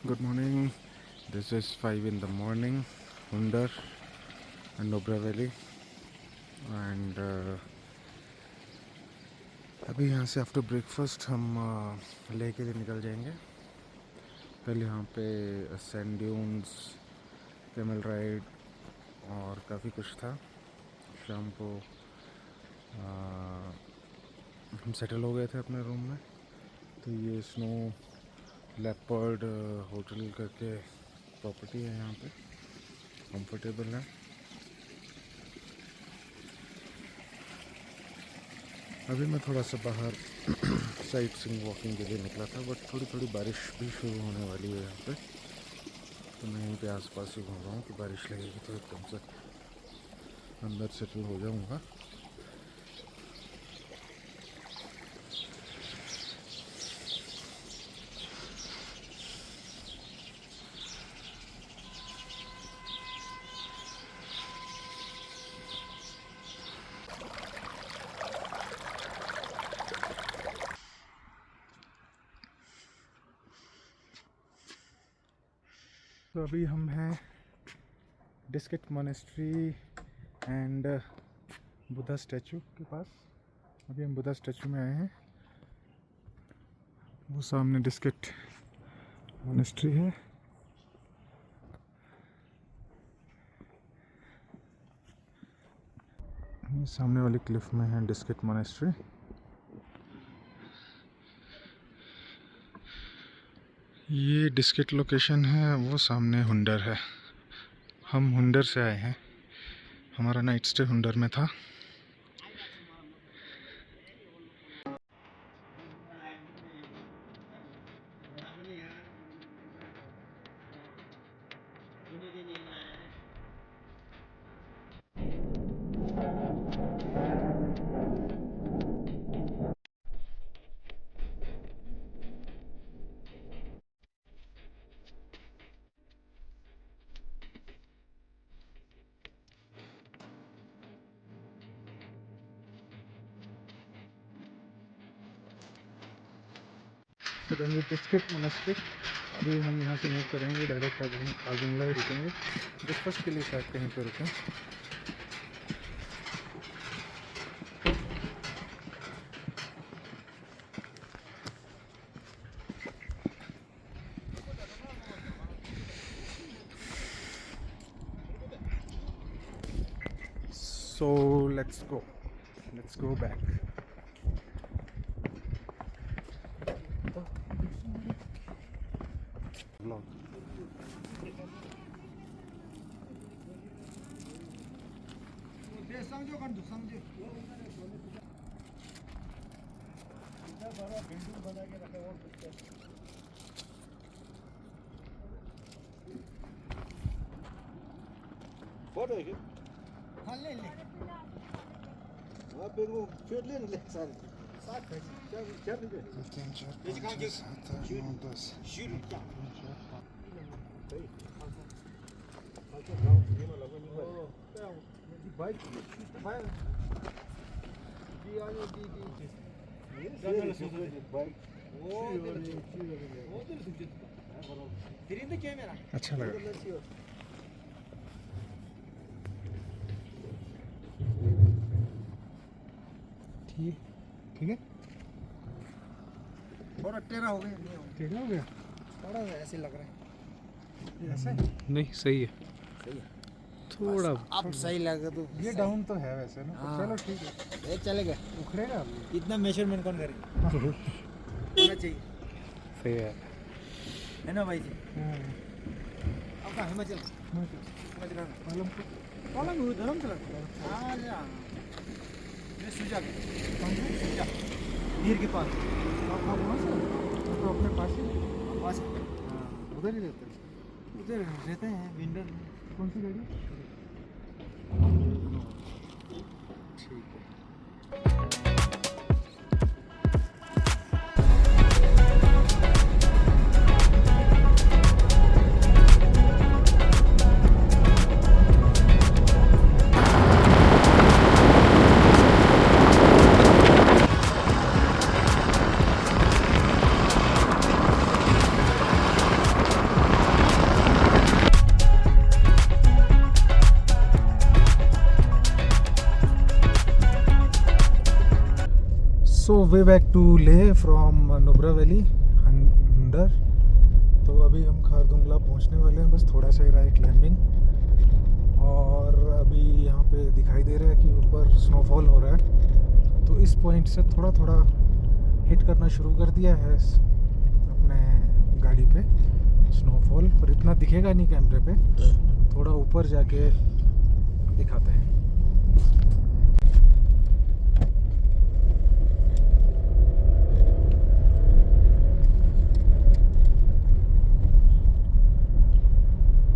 Good morning. This is 5 in the morning, Hundar and Nubra Valley. And अभी यहाँ से after breakfast हम लेह के लिए निकल जाएंगे। कल यहाँ पे सैंड ड्यून्स, कैमल राइड और काफ़ी कुछ था। शाम को हम सेटल हो गए थे अपने रूम में। तो ये स्नो लेपर्ड होटल करके प्रॉपर्टी है, यहाँ पे कंफर्टेबल है। अभी मैं थोड़ा सा बाहर साइट सीइंग वॉकिंग के लिए निकला था, बट थोड़ी थोड़ी बारिश भी शुरू होने वाली है यहाँ पे। तो मैं यहीं पे आसपास ही घूम रहा हूँ कि बारिश लगेगी तो एकदम से अंदर सेटल हो जाऊँगा। तो अभी हम हैं Diskit monastery and Buddha statue के पास। अभी हम बुद्धा स्टैचू में आए हैं। वो सामने डिस्किट मोनेस्ट्री है। ये सामने वाली क्लिफ में है डिस्किट मोनेस्ट्री। ये डिस्किट लोकेशन है, वो सामने हुंडर है। हम हुंडर से आए हैं, हमारा नाइट स्टे हुंडर में था। डिस्किट मोनेस्ट्री। अभी हम यहाँ से मूव करेंगे डायरेक्ट आगुंगला रुकेंगे। ब्रेकफास्ट के लिए शायद कहीं पर रुकें। So let's go back. Vlog. Photo है क्या? हाँ ले ले। वहाँ पे वो फेट ले ले सारे। सात है। क्या रुपए? 3, 4, 5, 6, 7, 8, 9, 10। शुरू क्या? अच्छा गाँव ये वाला बनी हुआ है। क्या वो? ये बाइक बाइक। जी आने दी। ये बाइक। वो फिर इनके कैमरा। अच्छा लगा। ठीक है। थोड़ा टेढ़ा हो गया। टेढ़ा हो गया। थोड़ा ऐसे लग रहा है। ऐसा नहीं, सही है। सही है। थोड़ा अब सही लगा तो ये डाउन तो है वैसे ना। हाँ। चलो ठीक है, ये चलेगा। उखड़ेगा। इतना मेजरमेंट कौन करेगा? होना चाहिए, सही है ना भाई जी? आपका हिमाचल धर्मशाला। हाँ ये सुजा नीर के पास। आप वहाँ से तो अपने पास ही पास उधर ही रहते हैं। उधर रहते हैं विंडर में। कौन सी गाड़ी? Way back to Leh from Nubra valley Hunder. तो अभी हम खारदुंगला पहुंचने वाले हैं, बस थोड़ा सा ही रहा है क्लाइंबिंग। और अभी यहाँ पे दिखाई दे रहा है कि ऊपर स्नोफॉल हो रहा है, तो इस पॉइंट से थोड़ा थोड़ा हिट करना शुरू कर दिया है अपने गाड़ी पे स्नोफॉल, पर इतना दिखेगा नहीं कैमरे पे, थोड़ा ऊपर जाके दिखाते हैं।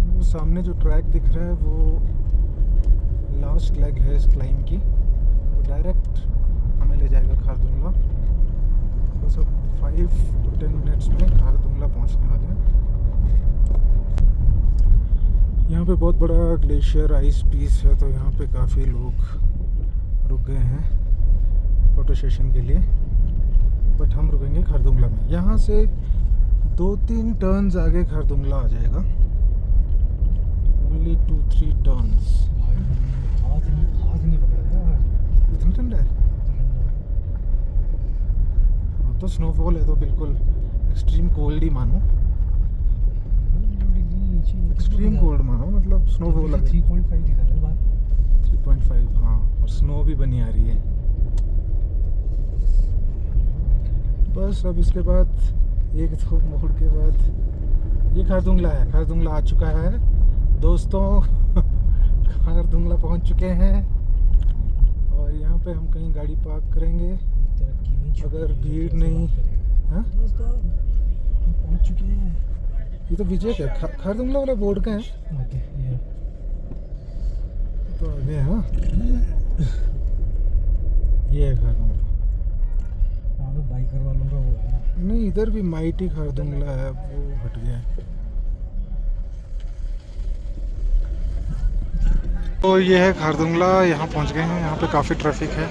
वो सामने जो ट्रैक दिख रहा है वो लास्ट लेग है इस क्लाइंब की, वो डायरेक्ट हमें ले जाएगा खारदुंगला। बस अब 5 to 10 मिनट्स में खारदुंगला पहुंचने वाले हैं। यहाँ पे बहुत बड़ा ग्लेशियर आइस पीस है, तो यहाँ पे काफ़ी लोग रुक गए हैं फोटो सेशन के लिए, बट हम रुकेंगे खारदुंगला में। यहाँ से 2-3 टर्न्स आगे खारदुंगला आ जाएगा, ओनली 2-3 टर्न्स। हाथ नहीं पकड़ रहा है, इतना ठंडा है तो स्नोफॉल है तो बिल्कुल एक्सट्रीम कोल्ड ही मानो, एक्सट्रीम कोल्ड मानो, मतलब स्नोफॉल है। 3.5 दिखा रहा है बाहर। 3.5 हाँ, और स्नो भी बनी आ रही है। बस अब इसके बाद 1-2 मोड़ के बाद ये खारदुंगला है। खारदुंगला आ चुका है दोस्तों। खारदुंगला पहुंच चुके हैं और यहाँ पे हम कहीं गाड़ी पार्क करेंगे अगर भीड़ नहीं। हाँ दोस्तों हम पहुंच चुके हैं। ये तो विजय का खारदुंगला वाला बोर्ड का है, ओके ये तो आगे है। हाँ ये है खारदुंगला। वहाँ पे बाइकर वालों का वो है। नहीं, इधर भी माइटी खारदुंगला है, वो हट गया है। तो ये है खारदुंगला, यहाँ पहुँच गए हैं। यहाँ पे काफ़ी ट्रैफिक है,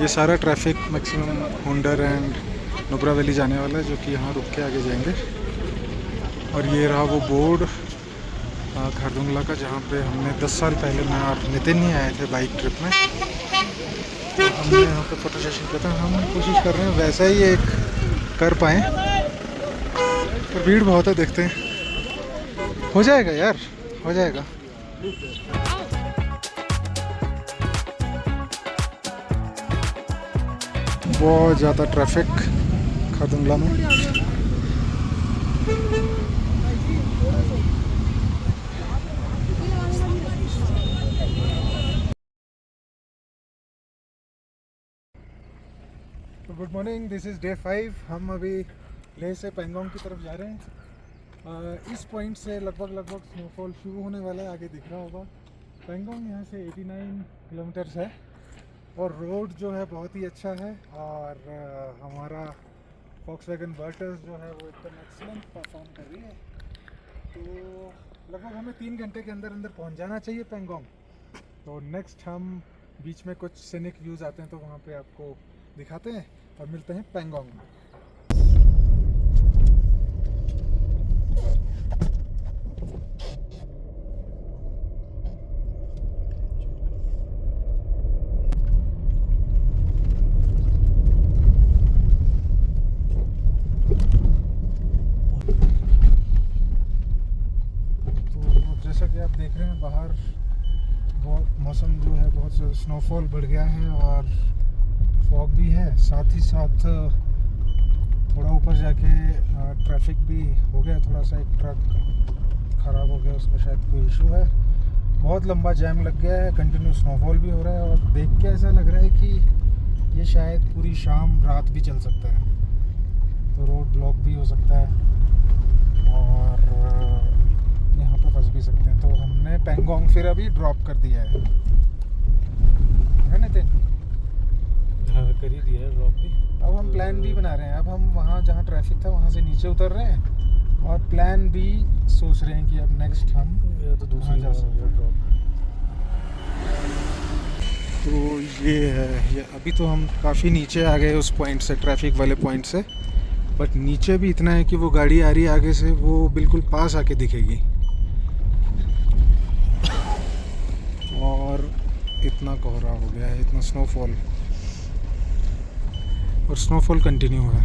ये सारा traffic maximum Hunder and Nubra valley जाने वाला है, जो कि यहाँ रुक के आगे जाएंगे। और ये रहा वो बोर्ड खारदुंगला का, जहाँ पे हमने 10 साल पहले मैं और नितिन ही आए थे बाइक ट्रिप में, तो हमने यहाँ पे फोटो सेशन किया था। हम कोशिश कर रहे हैं वैसा ही एक कर पाएँ, पर भीड़ बहुत है, देखते हैं। हो जाएगा यार, हो जाएगा। बहुत ज़्यादा ट्रैफिक खारदुंगला में। तो good morning, this is day 5। हम अभी लेह से पेंगोंग की तरफ जा रहे हैं। इस पॉइंट से लगभग स्नोफॉल शुरू होने वाला है, आगे दिख रहा होगा। पेंगोंग यहाँ से 89 किलोमीटर्स है और रोड जो है बहुत ही अच्छा है। और हमारा वॉक्सवैगन वर्टस जो है वो एकदम एक्सीलेंट परफॉर्म कर रही है। तो लगभग हमें 3 घंटे के अंदर पहुंच जाना चाहिए पेंगोंग। तो नेक्स्ट हम बीच में कुछ सीनिक व्यूज़ आते हैं, तो वहाँ पे आपको दिखाते हैं और मिलते हैं पेंगोंग में। जैसा कि आप देख रहे हैं बाहर बहुत मौसम जो है बहुत स्नोफॉल बढ़ गया है और फॉग भी है, साथ ही साथ थोड़ा ऊपर जाके ट्रैफिक भी हो गया थोड़ा सा। एक ट्रक ख़राब हो गया, उसका शायद कोई इशू है। बहुत लंबा जैम लग गया है, कंटिन्यू स्नोफॉल भी हो रहा है और देख के ऐसा लग रहा है कि ये शायद पूरी शाम रात भी चल सकता है, तो रोड ब्लॉक भी हो सकता है और यहाँ पे फंस भी सकते हैं। तो हमने पेंगोंग फिर अभी ड्रॉप कर दिया है नितिन? हाँ कर ही दिया है ड्रॉप भी। अब हम प्लान बी बना रहे हैं। अब हम वहाँ जहाँ ट्रैफिक था वहाँ से नीचे उतर रहे हैं और प्लान बी सोच रहे हैं कि अब नेक्स्ट हम या तो दूसरी जा सकते हैं। ड्रॉप। तो ये है, ये अभी तो हम काफ़ी नीचे आ गए उस पॉइंट से, ट्रैफिक वाले पॉइंट से, बट नीचे भी इतना है कि वो गाड़ी आ रही है आगे से, वो बिल्कुल पास आके दिखेगी। और इतना कोहरा हो गया है, इतना स्नोफॉल। और स्नोफॉल कंटिन्यू है।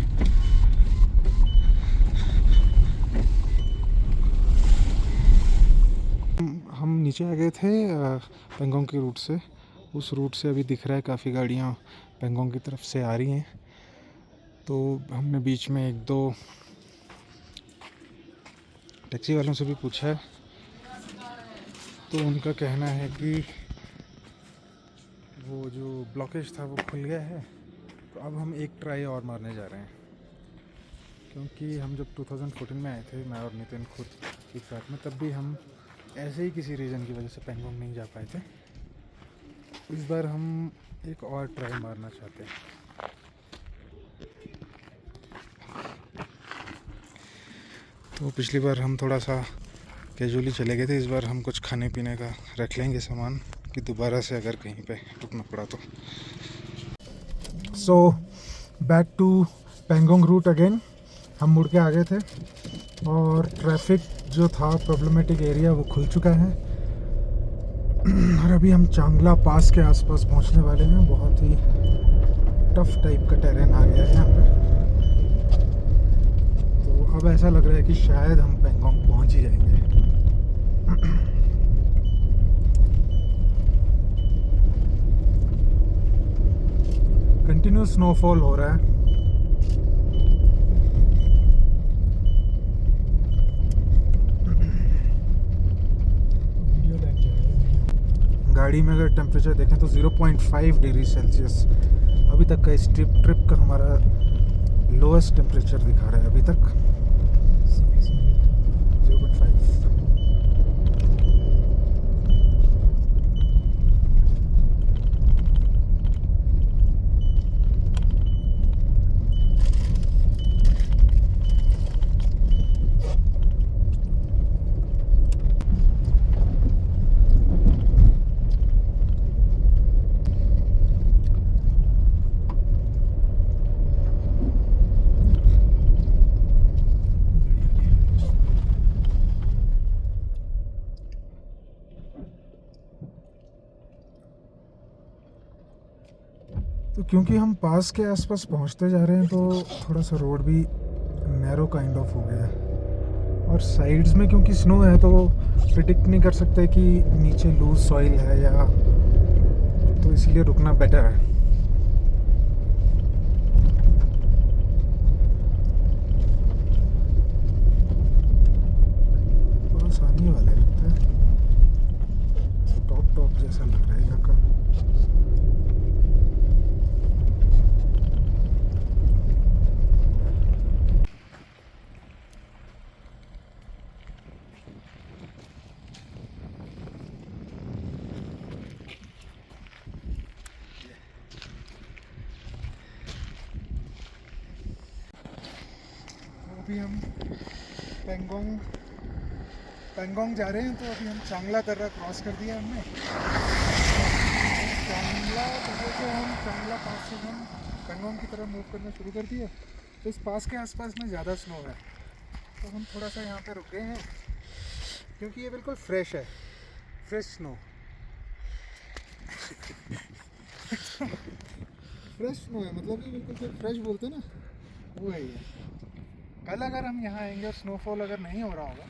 हम नीचे आ गए थे पेंगोंग के रूट से। उस रूट से अभी दिख रहा है काफ़ी गाड़ियाँ पेंगोंग की तरफ से आ रही हैं। तो हमने बीच में एक दो टैक्सी वालों से भी पूछा है, तो उनका कहना है कि वो जो ब्लॉकेज था वो खुल गया है। तो अब हम एक ट्राई और मारने जा रहे हैं, क्योंकि हम जब 2014 में आए थे, मैं और नितिन खुद एक साथ में, तब भी हम ऐसे ही किसी रीज़न की वजह से पेंगोंग नहीं जा पाए थे। इस बार हम एक और ट्राई मारना चाहते हैं। तो पिछली बार हम थोड़ा सा कैजुअली चले गए थे, इस बार हम कुछ खाने पीने का रख लेंगे सामान, कि दोबारा से अगर कहीं पे रुकना पड़ा तो। So back to Pangong route again. हम मुड़ के आ गए थे और ट्रैफिक जो था प्रॉब्लमेटिक एरिया वो खुल चुका है। और अभी हम चांगला पास के आसपास पहुंचने वाले हैं। बहुत ही टफ टाइप का टेरेन आ गया है यहाँ पे। तो अब ऐसा लग रहा है कि शायद हम पेंगोंग पहुंच ही जाएंगे। कंटिन्यू स्नोफॉल हो रहा है। गाड़ी में अगर टेम्परेचर देखें तो 0.5 डिग्री सेल्सियस अभी तक का इस ट्रिप का हमारा लोएस्ट टेम्परेचर दिखा रहा है अभी तक। 0.5। तो क्योंकि हम पास के आसपास पहुंचते जा रहे हैं, तो थोड़ा सा रोड भी नैरो काइंड ऑफ हो गया है। और साइड्स में क्योंकि स्नो है तो प्रिडिक्ट नहीं कर सकते कि नीचे लूज सॉइल है या, तो इसलिए रुकना बेटर है। बस आने वाला लगता है, टॉप जैसा लग रहा है इलाका। अभी हम पेंगोंग जा रहे हैं। तो अभी हम चांगला दर्रा क्रॉस कर दिया हमने। चांगला दर्रे से चांगला पास से हम पेंगोंग की तरफ मूव करना शुरू कर दिया। तो इस पास के आसपास में ज़्यादा स्नो है, तो हम थोड़ा सा यहाँ पे रुक गए हैं, क्योंकि ये बिल्कुल फ्रेश है, फ्रेश स्नो। फ्रेश स्नो है, मतलब ये बिल्कुल जो फ्रेश बोलते हैं ना, वो है ये। कल अगर हम यहाँ आएंगे और स्नोफॉल अगर नहीं हो रहा होगा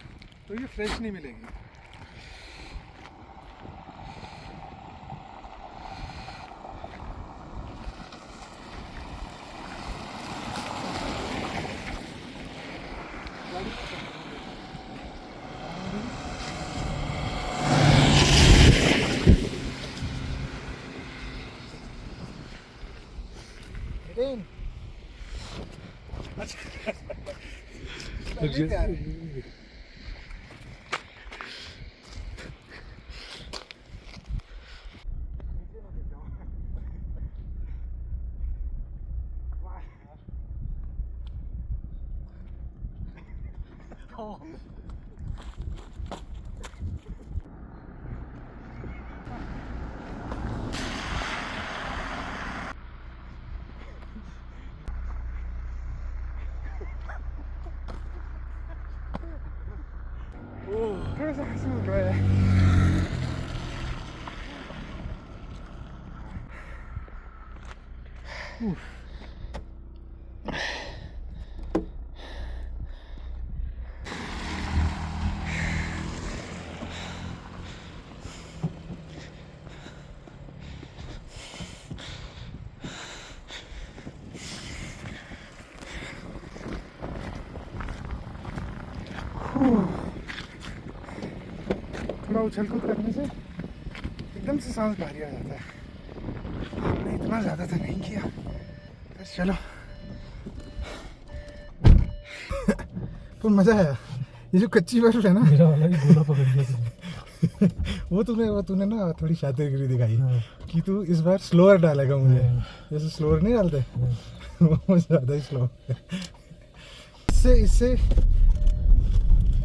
तो ये फ्रेश नहीं मिलेगी। थोड़ा सा हंसी उठ रहा है। थोड़ा उछल कूद करने से एकदम से सांस भारी आ जाता है। हमने इतना ज़्यादा तो नहीं किया, पर चलो। पर मज़ा आया। ये जो कच्ची बर्फ है ना, मेरा वाला भी गोला पकड़ लिया तुमने। वो तूने ना थोड़ी शातिरगिरी दिखाई कि तू इस बार स्लोअर डालेगा मुझे। जैसे स्लोअर नहीं डालते, वो ज़्यादा ही स्लो।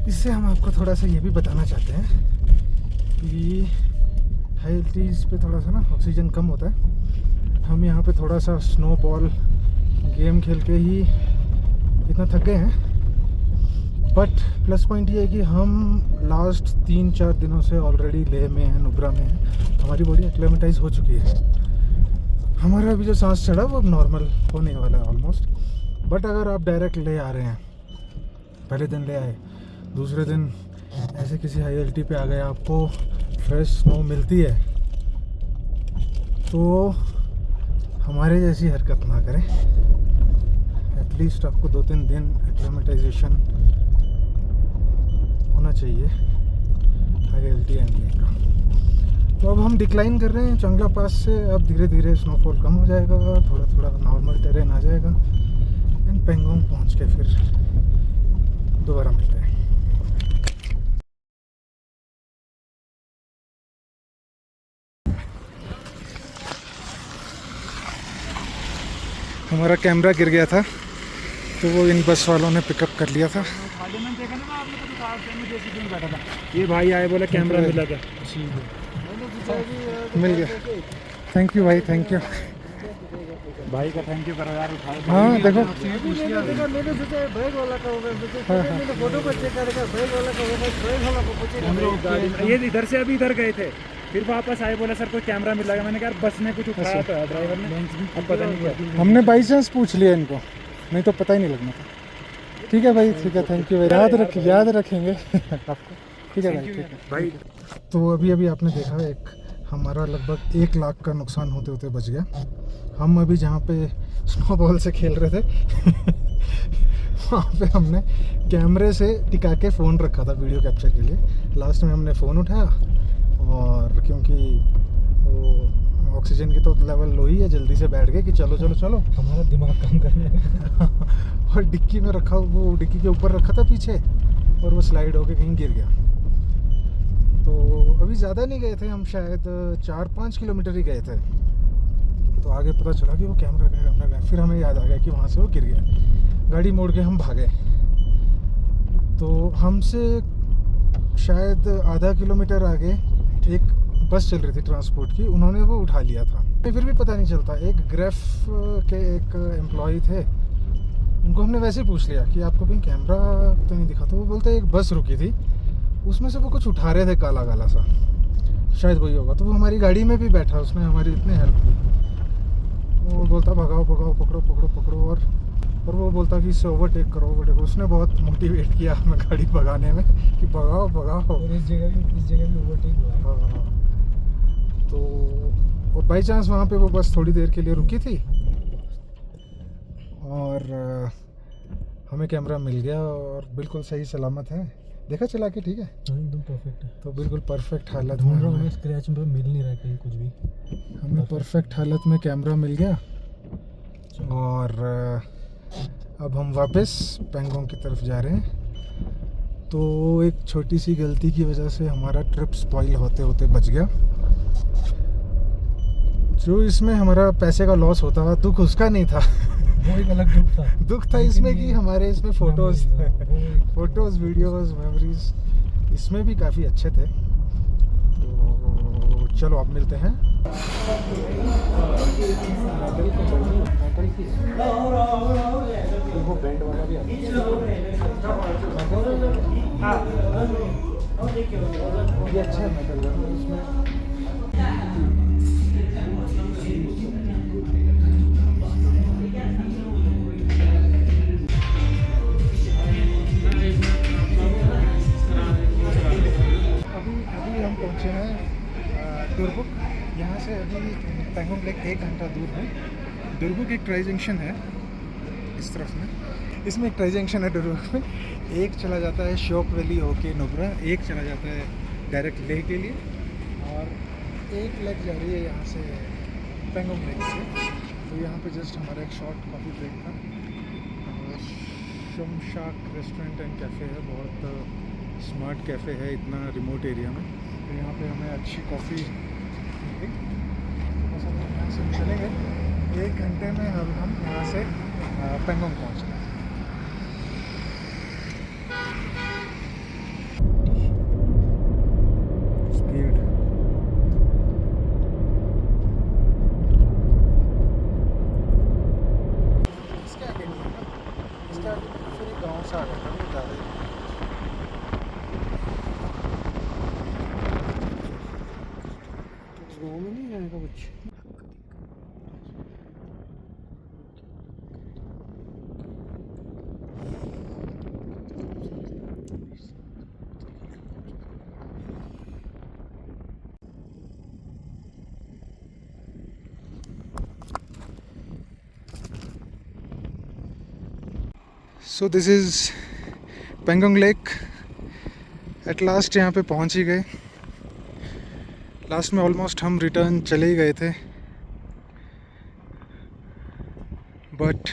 इससे हम आपको थोड़ा सा ये भी बताना चाहते हैं कि हाई एल्टीज पे थोड़ा सा ना ऑक्सीजन कम होता है। हम यहाँ पे थोड़ा सा स्नो बॉल गेम खेल के ही इतना थक गए हैं। बट प्लस पॉइंट ये है कि हम लास्ट 3-4 दिनों से ऑलरेडी लेह में हैं, नुब्रा में हैं। हमारी बॉडी एक्लेमेटाइज हो चुकी है। हमारा अभी जो सांस चढ़ा वो अब नॉर्मल होने वाला है ऑलमोस्ट। बट अगर आप डायरेक्ट ले आ रहे हैं, पहले दिन ले आए, दूसरे दिन ऐसे किसी हाई एल्टी पे आ गए, आपको फ्रेश स्नो मिलती है, तो हमारे जैसी हरकत ना करें। एटलीस्ट आपको 2-3 दिन एक्लेमेटाइजेशन होना चाहिए हाई एल्टी एंडलिंग का। तो अब हम डिक्लाइन कर रहे हैं चंगला पास से। अब धीरे धीरे स्नोफॉल कम हो जाएगा, थोड़ा थोड़ा नॉर्मल टेरेन आ जाएगा एंड पेंगोंग पहुंच के फिर दोबारा मिलते हैं। हमारा कैमरा गिर गया था, तो वो इन बस वालों ने पिकअप कर लिया था। ये भाई आए, बोले कैमरा मिला क्या? मिल गया। थैंक यू भाई, थैंक यू भाई का थैंक यू करो यार। हाँ देखो, मैंने सोचा बैग वाला का होगा, मैंने फोटो पर चेक करेगा बैग वाला का होगा, बैग वाला को पूछेगा। ये इधर से अभी इधर गए थे, फिर वापस आए, बोला सर कोई कैमरा मिल जाएगा। मैंने कहा बस में कुछ उठाया तो ड्राइवर ने, अब पता नहीं क्या। हमने बाई चांस पूछ लिया इनको, नहीं तो पता ही नहीं लगना था। ठीक है भाई, ठीक है, थैंक यू भाई, याद रखेंगे आपको। ठीक है भाई, ठीक है भाई। तो अभी आपने देखा एक हमारा लगभग 1 लाख का नुकसान होते होते बच गया। हम अभी जहाँ पे स्नोबॉल से खेल रहे थे वहाँ पे हमने कैमरे से टिका के फ़ोन रखा था वीडियो कैप्चर के लिए। लास्ट में हमने फ़ोन उठाया, और क्योंकि वो ऑक्सीजन की तो लेवल लो ही है, जल्दी से बैठ गए कि चलो चलो चलो। हमारा दिमाग काम करने और डिक्की में रखा, वो डिक्की के ऊपर रखा था पीछे, और वो स्लाइड होके कहीं गिर गया। तो अभी ज़्यादा नहीं गए थे हम, शायद 4-5 किलोमीटर ही गए थे। तो आगे पता चला कि वो कैमरा गया। फिर हमें याद आ गया कि वहाँ से वो गिर गया। गाड़ी मोड़ के हम भागे। तो हमसे शायद आधा किलोमीटर आगे एक बस चल रही थी ट्रांसपोर्ट की, उन्होंने वो उठा लिया था। फिर भी पता नहीं चलता। एक ग्रेफ के एक एम्प्लॉय थे, उनको हमने वैसे ही पूछ लिया कि आपको कहीं कैमरा तो नहीं दिखा? तो वो बोलते एक बस रुकी थी, उसमें से वो कुछ उठा रहे थे काला काला सा, शायद वही होगा। तो वो हमारी गाड़ी में भी बैठा, उसने हमारी इतनी हेल्प की। वो बोलता भगाओ भगाओ, पकड़ो पकड़ो पकड़ो, और वो बोलता कि इससे ओवरटेक करो ओवरटेक। उसने बहुत मोटिवेट किया हमें गाड़ी भगाने में कि भगाओ भगाओ। और इस जगह भी ओवरटेक हुआ। हाँ, तो और बाई चांस वहाँ पे वो बस थोड़ी देर के लिए रुकी थी, और हमें कैमरा मिल गया और बिल्कुल सही सलामत है। देखा चला के? ठीक है, एकदम परफेक्ट है। तो बिल्कुल परफेक्ट हालत में में हमें स्क्रैच में मिल नहीं रहा कहीं कुछ भी। हमें परफेक्ट हालत में कैमरा मिल गया। और अब हम वापस पेंगोंग की तरफ जा रहे हैं। तो एक छोटी सी गलती की वजह से हमारा ट्रिप स्पॉइल होते होते बच गया। जो इसमें हमारा पैसे का लॉस होता था, दुख उसका नहीं था। वो एक अलग दुख था इसमें कि हमारे इसमें फ़ोटोज़ वीडियोज़ मेमोरीज इसमें भी काफ़ी अच्छे थे। तो चलो अब मिलते हैं। वो बैंड वाला भी ये अच्छा है मेटल इसमें। अभी हम पहुँचे हैं दुर्बुक। यहाँ से अभी पेंगोंग लेक 1 घंटा दूर है। दुर्बुक एक ट्राई जंक्शन है इस तरफ में, इसमें एक ट्राई जंक्शन है डुरुक में, एक चला जाता है शोक वैली होके नुब्रा, एक चला जाता है डायरेक्ट लेह के लिए, और एक लेग जा रही है यहाँ से पेंगोंग लेक से। तो यहाँ पे जस्ट हमारा एक शॉर्ट कॉफ़ी ब्रेक था। शमशाक रेस्टोरेंट एंड कैफ़े है, बहुत स्मार्ट कैफ़े है इतना रिमोट एरिया में। तो यहाँ पे हमें अच्छी कॉफ़ी मिली। बस हम यहाँ से चलेंगे, 1 घंटे में हम यहाँ से पेंगोंग पहुँच गए। स्पीड इसके आगे नहीं है ना, इसके आगे फिर एक गाँव से आ गया था, नहीं ज़्यादा ही। गाँव में नहीं आएगा कुछ। So this is Pangong lake. At last यहाँ पे पहुँच ही गए। लास्ट में ऑलमोस्ट हम रिटर्न चले ही गए थे, बट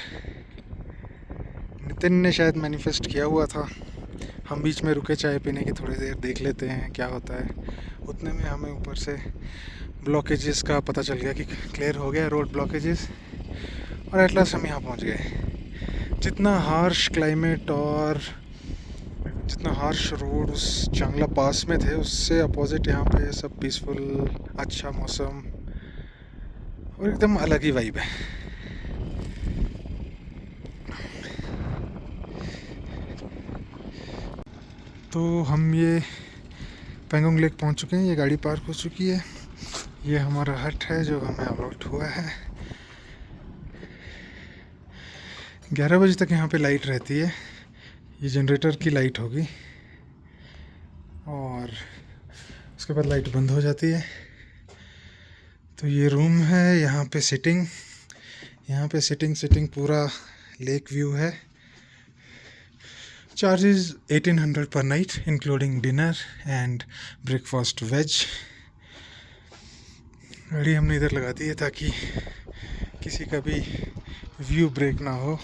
नितिन ने शायद मैनिफेस्ट किया हुआ था हम बीच में रुके चाय पीने की, थोड़ी देर देख लेते हैं क्या होता है। उतने में हमें ऊपर से ब्लॉकेजेस का पता चल गया कि क्लियर हो गया रोड ब्लॉकेजेस, और एट लास्ट हम यहाँ पहुँच गए। जितना हार्श क्लाइमेट और जितना हार्श रोड उस चांगला पास में थे, उससे अपोजिट यहाँ पे सब पीसफुल, अच्छा मौसम और एकदम अलग ही वाइब है। तो हम ये पेंगोंग लेक पहुँच चुके हैं, ये गाड़ी पार्क हो चुकी है, ये हमारा हट है जो हमें अलॉट हुआ है। 11 बजे तक यहाँ पे लाइट रहती है, ये जनरेटर की लाइट होगी, और उसके बाद लाइट बंद हो जाती है। तो ये रूम है, यहाँ पे सिटिंग पूरा लेक व्यू है। Charges 1800 per night including dinner and breakfast veg. गाड़ी हमने इधर लगा दी है ताकि किसी का भी व्यू ब्रेक ना हो।